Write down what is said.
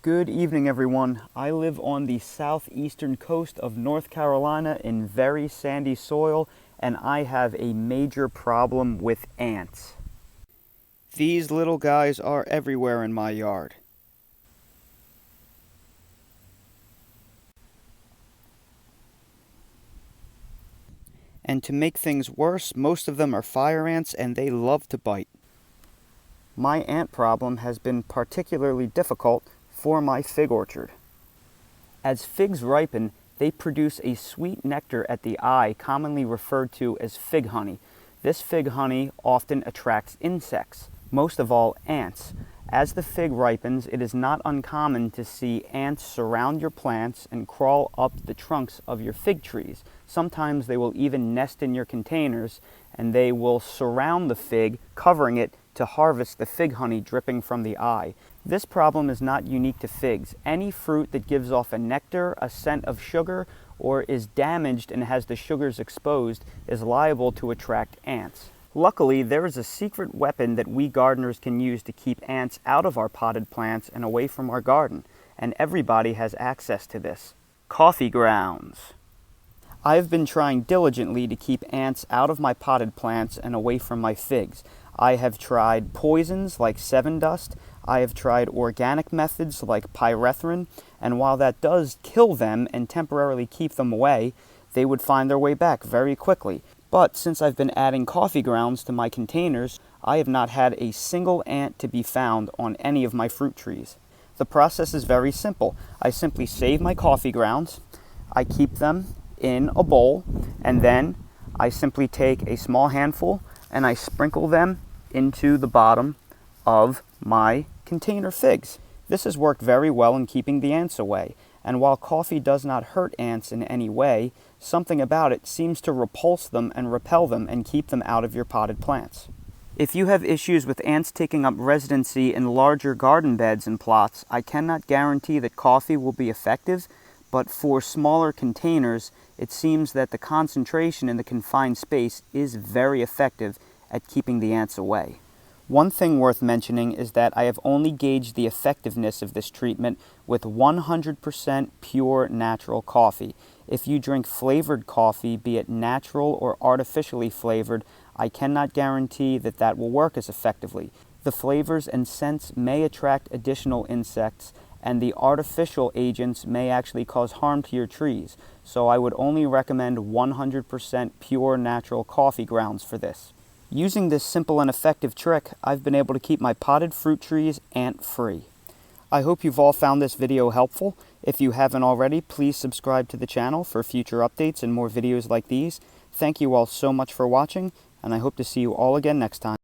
Good evening, everyone. I live on the southeastern coast of North Carolina in very sandy soil, and I have a major problem with ants. These little guys are everywhere in my yard. And to make things worse, most of them are fire ants and they love to bite. My ant problem has been particularly difficult for my fig orchard. As figs ripen, they produce a sweet nectar at the eye, commonly referred to as fig honey. This fig honey often attracts insects, most of all ants. As the fig ripens, it is not uncommon to see ants surround your plants and crawl up the trunks of your fig trees. Sometimes they will even nest in your containers, and they will surround the fig, covering it to harvest the fig honey dripping from the eye. This problem is not unique to figs. Any fruit that gives off a nectar, a scent of sugar, or is damaged and has the sugars exposed is liable to attract ants. Luckily, there is a secret weapon that we gardeners can use to keep ants out of our potted plants and away from our garden, and everybody has access to this: coffee grounds. I have been trying diligently to keep ants out of my potted plants and away from my figs. I have tried poisons like Seven Dust. I have tried organic methods like pyrethrin, and while that does kill them and temporarily keep them away, they would find their way back very quickly. But since I've been adding coffee grounds to my containers, I have not had a single ant to be found on any of my fruit trees. The process is very simple. I simply save my coffee grounds, I keep them in a bowl, and then I simply take a small handful and I sprinkle them into the bottom of my container figs. This has worked very well in keeping the ants away, and while coffee does not hurt ants in any way, something about it seems to repulse them and repel them and keep them out of your potted plants. If you have issues with ants taking up residency in larger garden beds and plots, I cannot guarantee that coffee will be effective, but for smaller containers, it seems that the concentration in the confined space is very effective at keeping the ants away. One thing worth mentioning is that I have only gauged the effectiveness of this treatment with 100% pure natural coffee. If you drink flavored coffee, be it natural or artificially flavored, I cannot guarantee that that will work as effectively. The flavors and scents may attract additional insects, and the artificial agents may actually cause harm to your trees. So I would only recommend 100% pure natural coffee grounds for this. Using this simple and effective trick, I've been able to keep my potted fruit trees ant-free. I hope you've all found this video helpful. If you haven't already, please subscribe to the channel for future updates and more videos like these. Thank you all so much for watching, and I hope to see you all again next time.